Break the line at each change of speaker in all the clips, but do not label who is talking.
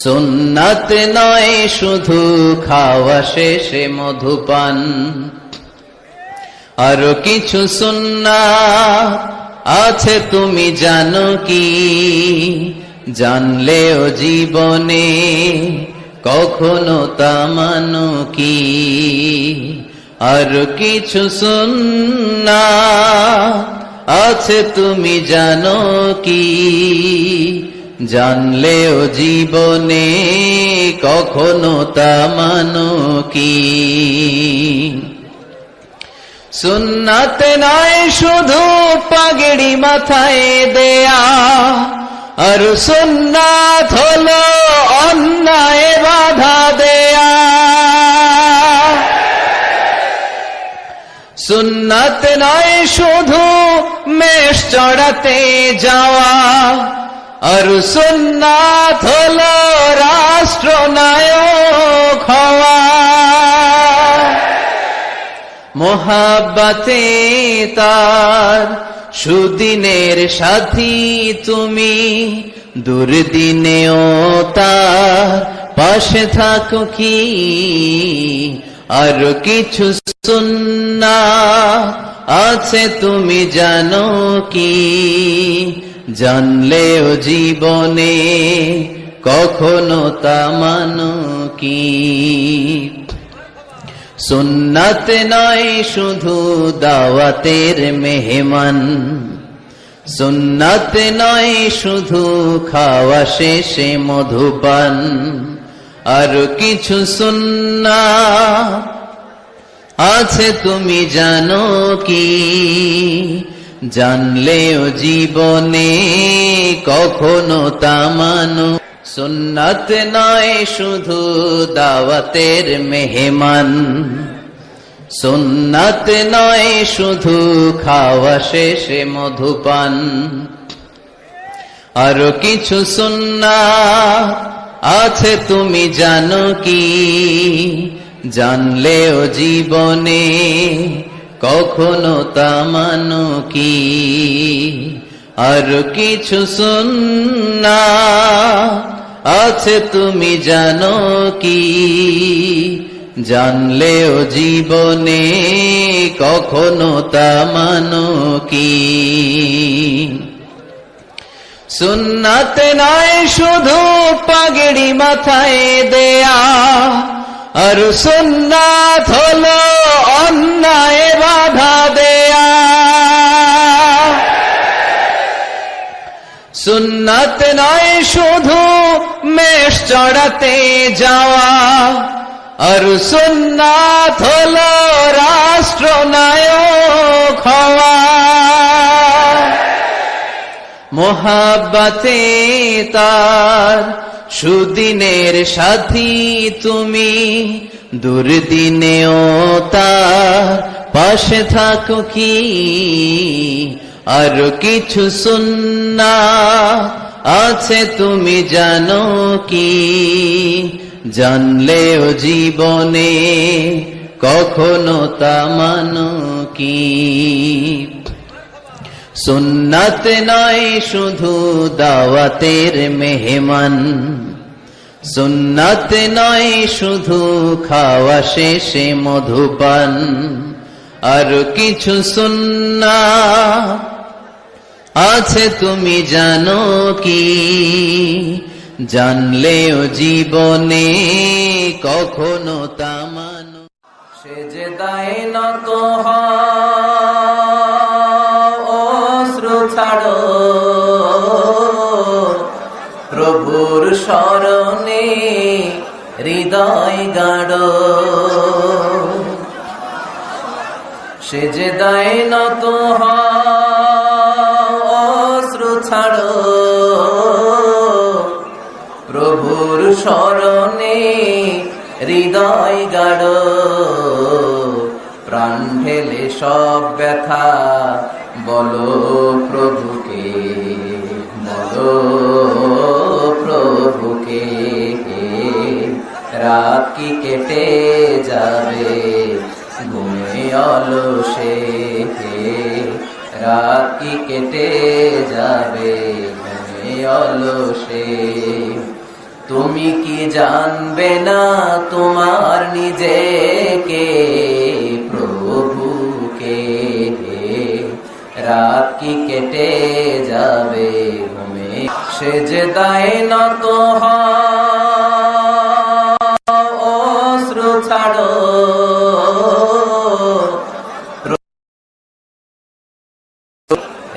সুন্নাত নয় শুধু খাওয়া শেষে মধুপান, আরো কিছু সুন্নাত আছে তুমি জানো কি? জানলেও জীবনে কখনো তা মানো কি? আরো কিছু সুন্নাত আছে তুমি জানো কি? জানলেও জীবনে কখনো তা মানো কি? সুন্নাত নয় শুধু পাগড়ি মাথায় দেয়া, আর সুন্নাত হলো অন্যায় বাধা দেয়া। সুন্নাত নয় শুধু মেষ চড়াতে যাওয়া, আর সুন্নাত হলো রাষ্ট্রনায়ক হওয়া। মোহাব্বতে তার সুদিনের সাথী তুমি, দুর্দিনেও তার পাশে থাকো কি? আর কিছু সুন্নাত আছে তুমি জানো কি? জানলেও জীবনে কখনো তা মানো কি? সুন্নাত নয় শুধু দাওয়াতের মেহমান, সুন্নাত নয় শুধু খাওয়া শেষে মধুপান, আর কিছু সুন্নাত আছে তুমি জানো কি? জানলেও জীবনে কখনো তা মানো। সুন্নাত নয় শুধু দাওয়াতের মেহমান, সুন্নাত নয় শুধু খাওয়া শেষে মধুপান, আরো কিছু সুন্নাত আছে তুমি জানো কি? জানলেও জীবনে কখনো তা মানো কি? আর কিছু সুন্নাত আছে তুমি জানো কি? জানলেও জীবনে কখনো তা মানো কি? সুন্নাত নয় শুধু পাগড়ি মাথায় দেয়া, আর সুন্নাত হলো অন্যায় বাধা দেয়া। সুন্নাত নয় শুধু মেষ চড়াতে যাওয়া, আর সুন্নাত হলো রাষ্ট্রনায়ক হওয়া। মোহাব্বতে তার সুদিনের সাথী তুমি, দুর্দিনেও তার পাশে থাকো কি? আর কিছু সুন্নাত আছে তুমি জানো কি? জানলেও জীবনে কখনো তা মানো কি? সুন্নাত নয় শুধু দাওয়াতের মেহমান, সুন্নাত নয় শুধু খাওয়া শেষে মধুপান, আর কিছু সুন্নাত আছে তুমি জানো কি? জানলেও জীবনে কখনো তা মানো। সেজদায় নত হও, অশ্রু ছাড়ো, প্রভুর শরণে হৃদয় গাড়ো। সেজদায় নত হও, অশ্রু ছাড়ো, প্রভুর শরণে হৃদয় গাড়ো। প্রাণ ঢেলে সব ব্যথা বলো প্রভুকে, বলো প্রভুকে। রাত কি কেটে যাবে ঘুমে অলসে, রাত কি কেটে যাবে ঘুমে অলসে। তুমি কি জানবে না তোমার নিজেকে প্রভুকে, রাত কি কেটে যাবে ঘুমে, সেজদায় নত হও, অশ্রু ছাড়ো,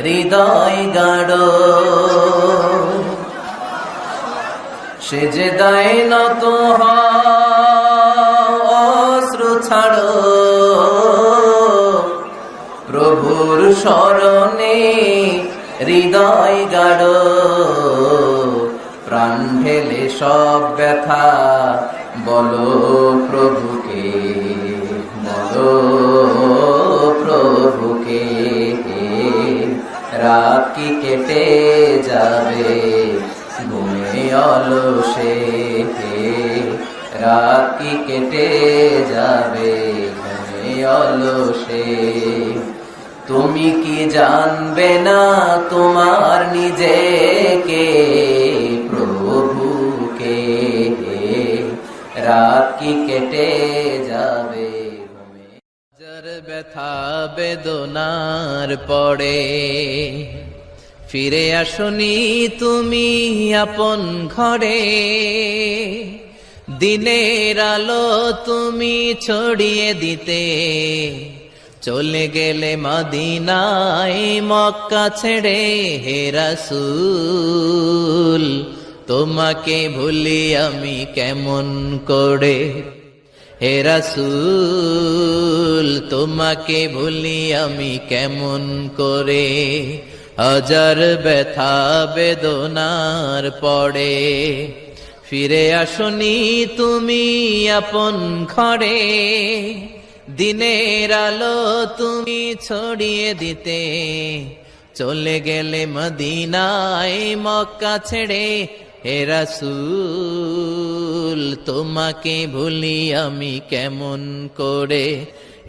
হৃদয় গাড়ো, সেজদায় নত হও, অশ্রু ছাড়ো, প্রভুর শরণে হৃদয় গাড়ো, প্রাণ ঢেলে সব ব্যথা বলো প্রভুকে, বলো প্রভুকে, রাত কি কেটে যাবে ঘুমে অলসে, রাত কি কেটে যাবে ঘুমে অলসে, তুমি কি জানবে না তোমার নিজেকে প্রভুকে, রাত কি কেটে যাবে ঘুমে। হাজার ব্যথা বেদনার পড়ে ফিরে আসনি তুমি আপন ঘরে, দিনের আলো তুমি ছড়িয়ে দিতে চলে গেলে মদিনায় মক্কা ছেড়ে, হে রাসূল তোমাকে ভুলি আমি কেমন করে, হে রাসূল তোমাকে ভুলি আমি কেমন করে, হাজার ব্যথা বেদনার পড়ে ফিরে আসনি তুমি আপন ঘরে, দিনের আলো তুমি ছড়িয়ে দিতে চলে গেলে মদিনায় মক্কা ছেড়ে, হে রাসূল তোমাকে ভুলি আমি কেমন করে,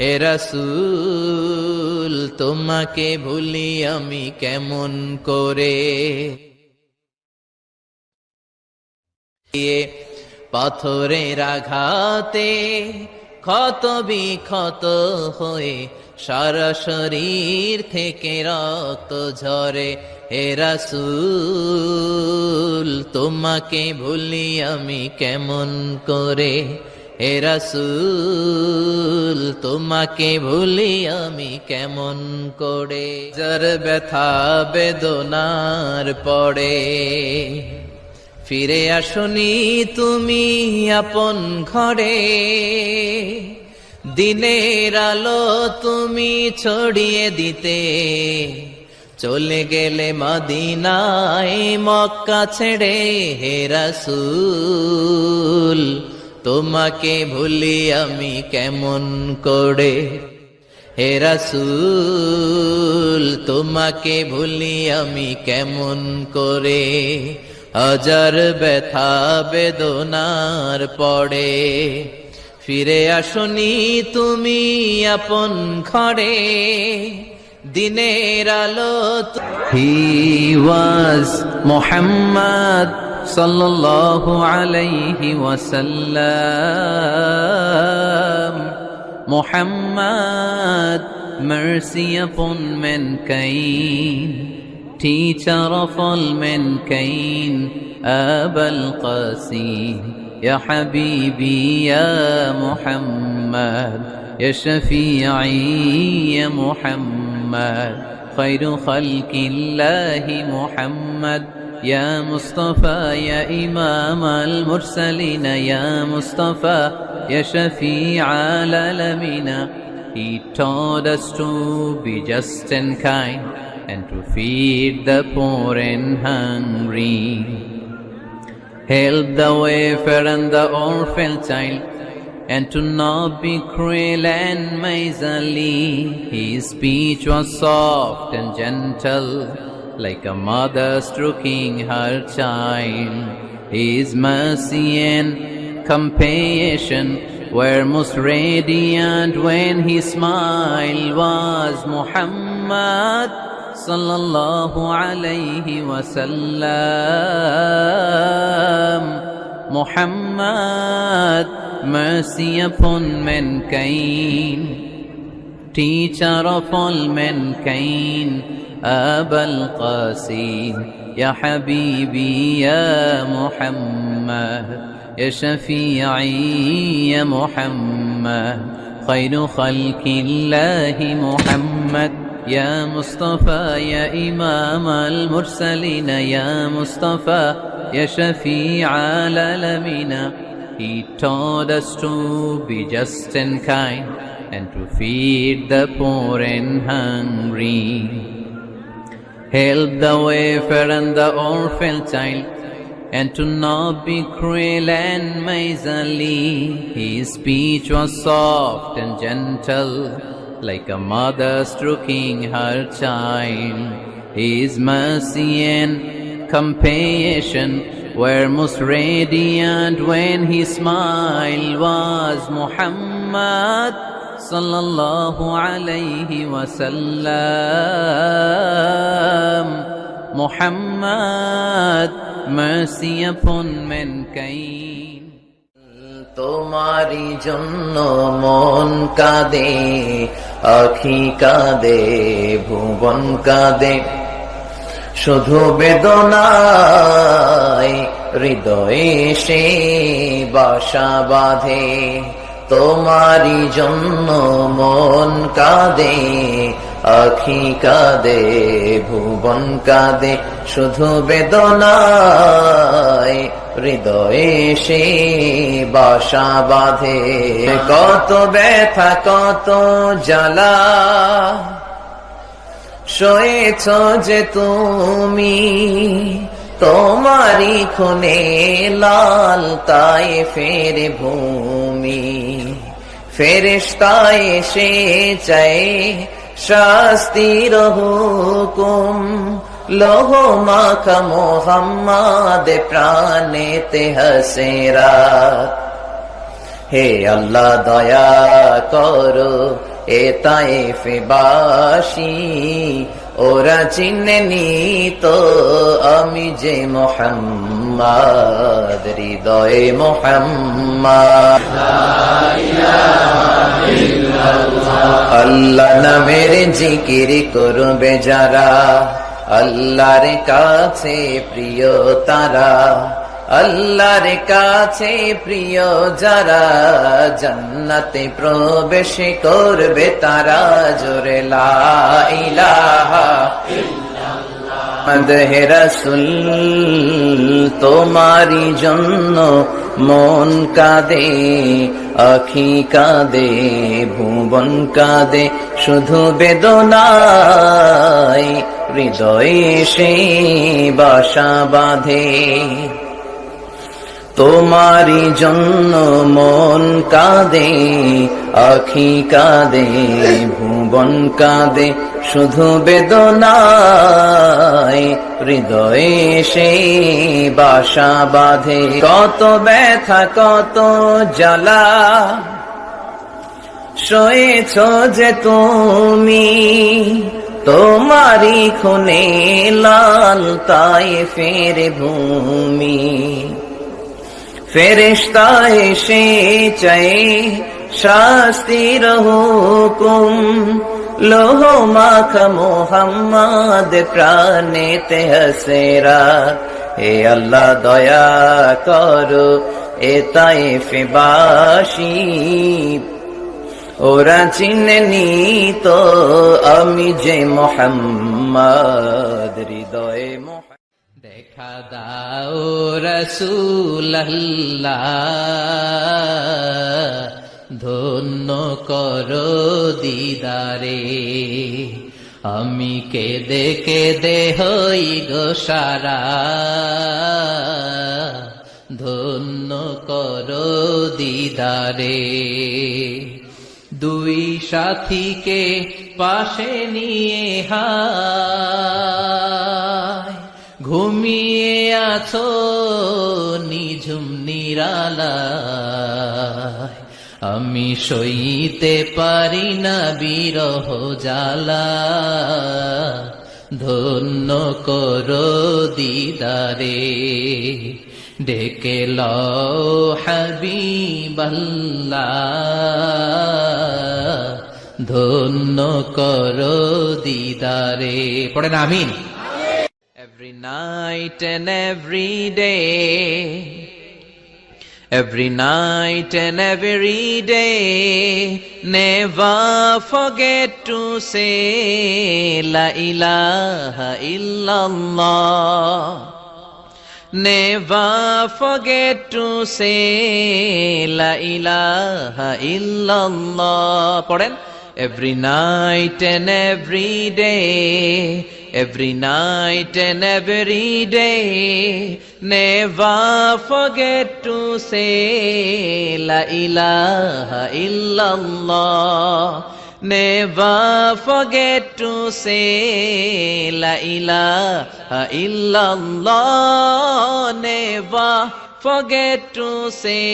হে রাসূল তোমাকে ভুলি আমি কেমন করে। পাথরের আঘাতে ক্ষত বিক্ষত হয়ে সারা শরীর থেকে রক্ত ঝরে, হে রাসূল তোমাকে ভুলি আমি কেমন করে, হে রাসূল তোমাকে ভুলি আমি কেমন করে। যার ব্যথা বেদনার পড়ে ফিরে আসনি তুমি আপন ঘরে, দিনের আলো তুমি ছড়িয়ে দিতে চলে গেলে মদিনায় মক্কা ছেড়ে, হে রাসূল তোমাকে ভুলি আমি কেমন করে, হে রাসূল তোমাকে ভুলি আমি কেমন করে। হাজার ব্যথা বেদনার পড়ে ফিরে আসনি তুমি আপন ঘরে, দিনের আলো। He was Muhammad sallallahu alayhi wasallam, Muhammad, mercy upon mankind, teacher of all mankind, Abul Qasim, Ya Habibi, Ya Muhammad, Ya Shafi'i, Ya Muhammad, Khairu Khalqillahi Muhammad, Ya Mustafa, Ya Imam al-Mursalin, Ya Mustafa, Ya Shafi'i al-Alamina. He taught us to be just and kind, and to feed the poor and hungry, help the wafer and the orphan child, and to not be cruel and miserly. His speech was soft and gentle, like a mother stroking her child. His mercy and compassion were most radiant when his smile was Muhammad sallallahu alayhi wasallam. Muhammad, mercy upon mankind, teacher of all mankind, Abul Qasim, Ya Habibi, Ya Muhammad, Ya Shafi'i, Ya Muhammad, Khairu Khalqillahi Muhammad, Ya Mustafa, Ya Imam al-Mursalin, Ya Mustafa, Ya Shafi'i al-Alamina. He taught us to be just and kind, and to feed the poor and hungry, help the wafer and the orphan child, and to not be cruel and miserly. His speech was soft and gentle, like a mother stroking her child. His mercy and compassion were most radiant when his smile was Muhammad sallallahu alayhi wasallam. Muhammad, mercy upon mankind.
তোমারি জন্য মন কাঁদে, আখি কাঁদে, ভুবন কাঁদে, শুধু বেদনায় হৃদয়ে সে বাসা বাঁধে। তোমারি জন্য মন কাঁদে, আখি কাঁদে, ভুবন কাঁদে, শুধু বেদনায় হৃদয়ে সে বাসা বাঁধে। কত ব্যথা কত জ্বালা সয়েছ যে তুমি, তোমারি খুনে লাল তায়েফের ভূমি। ফেরেশতা এসে চায় শাস্তির হুকুম, লৌহ মাখা মোহাম্মদ প্রাণেতে হাসেরা। হে আল্লাহ দয়া করো এ তায়েফবাসী, ওরা চিনেনি তো আমি যে মোহাম্মদ, হৃদয়ে মোহাম্মদ। আল্লাহ নামের জিকির করবে যারা, আল্লাহর কাছে প্রিয় তারা, আল্লাহর কাছে প্রিয় যারা, জান্নাতে প্রবেশ করবে তারা। জোরে লা ইলাহা ইল্লাল্লাহ। হে রাসূল, তোমারি জন্য মন কাঁদে, আখি কাঁদে, ভুবন কাঁদে, শুধু বেদনায় হৃদয়ে সে বাসা বাঁধে। তোমারি জন্য মন কাঁদে, আখি কাঁদে, ভুবন কাঁদে, শুধু বেদনায় হৃদয়ে সে বাসা বাঁধে। কত ব্যথা কত জ্বালা সয়েছ যে তুমি, তোমারি খুনে লাল তায়েফের ভূমি। ফেরেশতা এসে চায় শাস্তির হুকুম, লৌহ মাখা মোহাম্মদ প্রাণেতে হাসেরা। হে আল্লাহ দয়া করো এ তায়েফবাসী, ওরা চিনেনি তো আমি যে মোহাম্মদ, হৃদয়ে মোহাম্মদ।
দেখা দাও রাসূলুল্লাহ, ধন্য করো দিদারে। আমি কেঁদে কেঁদে হই গো সারা, ধন্য করো দিদারে। দুই সাথীকে পাশে নিয়ে হায়, ঘুমিয়ে আছো নিঝুম নিরালায়। আমি সইতে পারি না বিরহ জ্বালা, ধন্য করো দিদারে। ডেকে লও হাবিবাল্লাহ, ধন্য করো দিদারে। পড়েন আমিন। Every night and every day, every night and every day, never forget to say La ilaha illallah. Never forget to say La ilaha illallah. Pardon? Every night and every day, every night and every day, never forget to say La ilaha illallah. Never forget to say La ilaha illallah. Never forget to say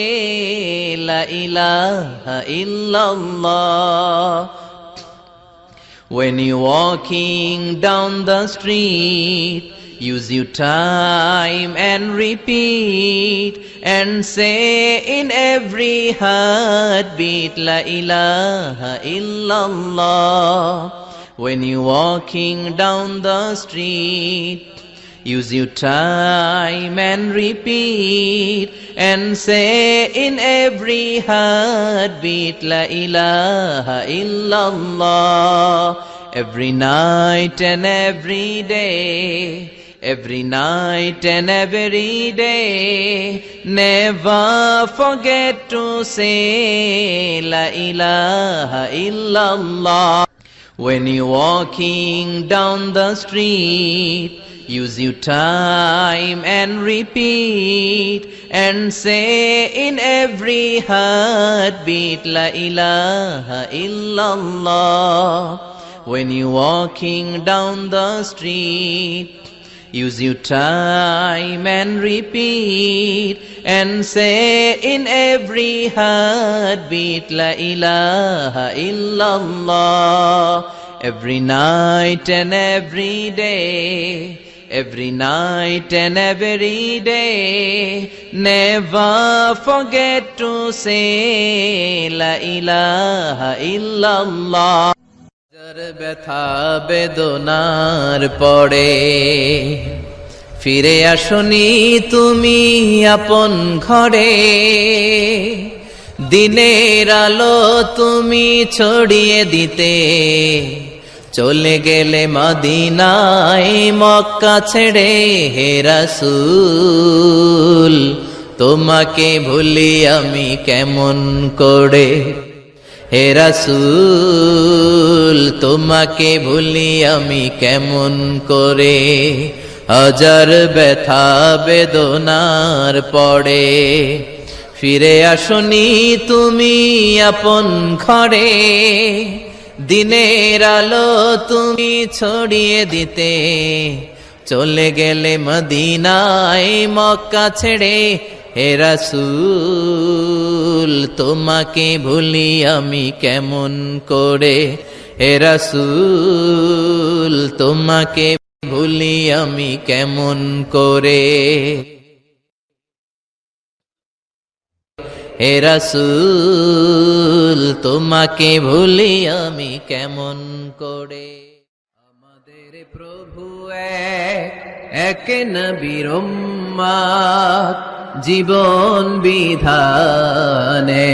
La ilaha illallah. When you're walking down the street, use your time and repeat, and say in every heartbeat La ilaha illallah. When you're walking down the street, use your time and repeat, and say in every heartbeat La ilaha illallah. Every night and every day, every night and every day, never forget to say La ilaha illallah. When you're walking down the street, use your time and repeat, and say in every heartbeat La ilaha illallah. When you're walking down the street, use your time and repeat, and say in every heartbeat La ilaha illallah. Every night and every day, every night and every day, never forget to say La ilaha illallah. ব্যথা বেদনার পড়ে ফিরে আসনি তুমি আপন ঘরে, দিনের আলো তুমি ছড়িয়ে দিতে চলে গেলে মদিনায় মক্কা ছেড়ে। হে রাসূল তোমাকে ভুলি আমি কেমন করে, হে রাসূল তোমাকে ভুলি আমি কেমন করে। হাজার ব্যথা বেদনার পড়ে ফিরে আসনি তুমি আপন ঘরে, দিনের আলো তুমি ছড়িয়ে দিতে চলে গেলে মদিনায় মক্কা ছেড়ে। হে রাসূল তোমাকে ভুলি আমি কেমন করে, হে রাসূল তোমাকে ভুলি আমি কেমন করে, হে রাসূল তোমাকে ভুলি আমি কেমন করে। আমাদের প্রভু এক নবীর উম্মত, জীবন বিধানে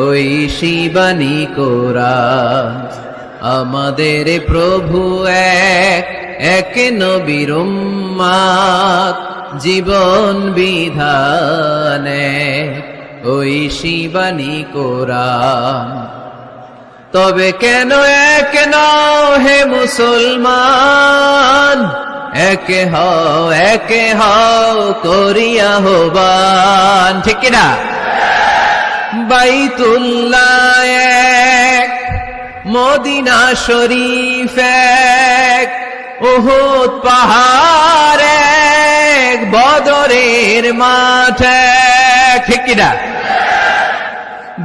ওই শিবানী কোরআন। আমাদের প্রভু এক নবীর উম্মত, জীবন বিধানে ওই শিবানী কোরআন। তবে কেন এক নও হে মুসলমান, একে হও করিয়া আহ্বান। ঠিক কিনা? বাইতুল্লাহ এক, মদিনা শরীফ এক, উহুদ পাহাড় এক, বদরের মাঠ এক। ঠিক কিনা?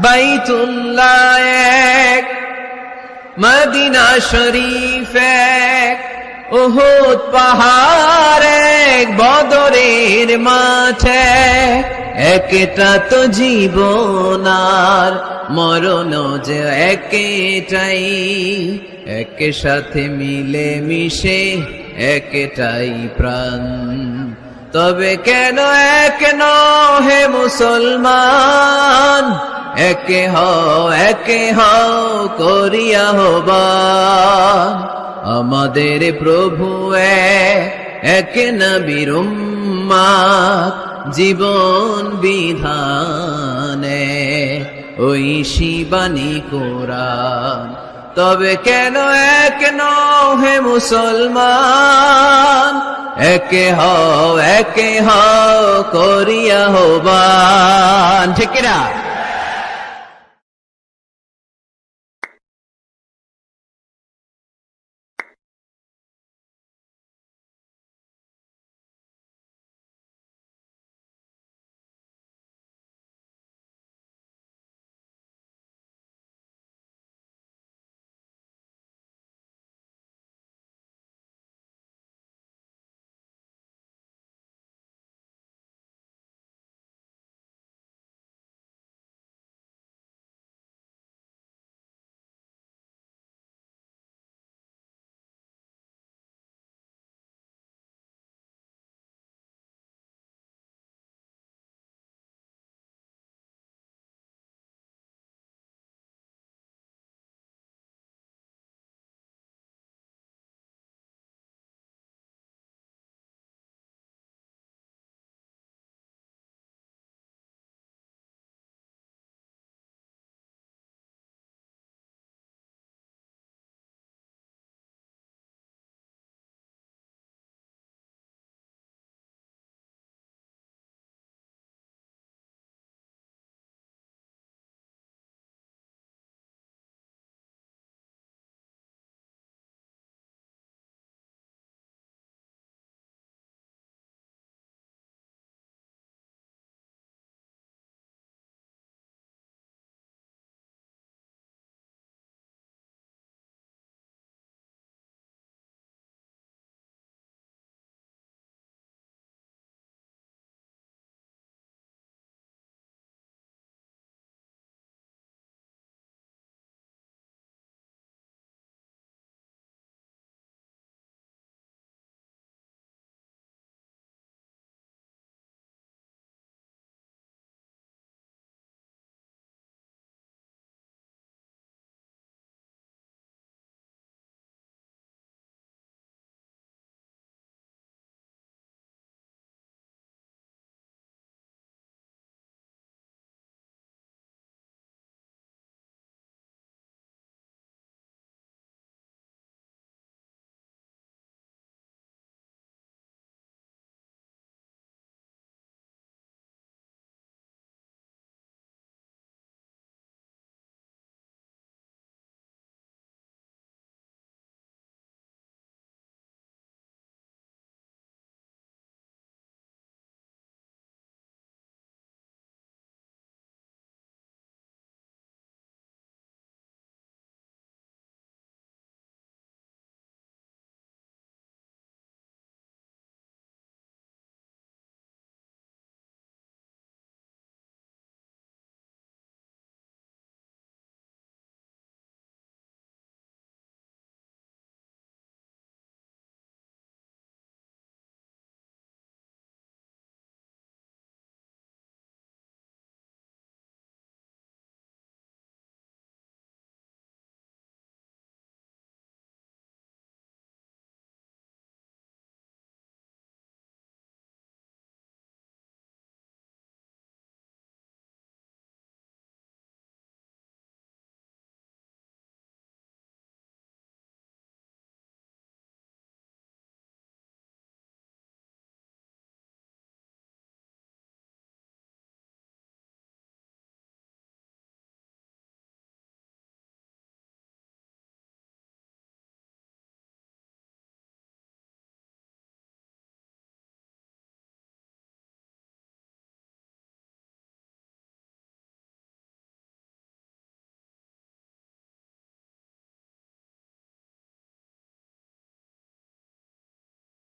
বাইতুল্লাহ এক, মদিনা শরীফ এক, উহুদ পাহাড়ে বদরের মাঠে একটা তো জীবন আর মরণ যে একটাই, একে সাথে মিলে মিশে একটাই প্রাণ। তবে কেন এক নহে মুসলমান, একে হও করিয়া হবান। আমাদের প্রভু এক নবীর উম্মাত, জীবন বিধানে ওই শিবানী কোরআন। তবে কেন এক নহে মুসলমান, একে হও করিয়া হবান। ঠিক না?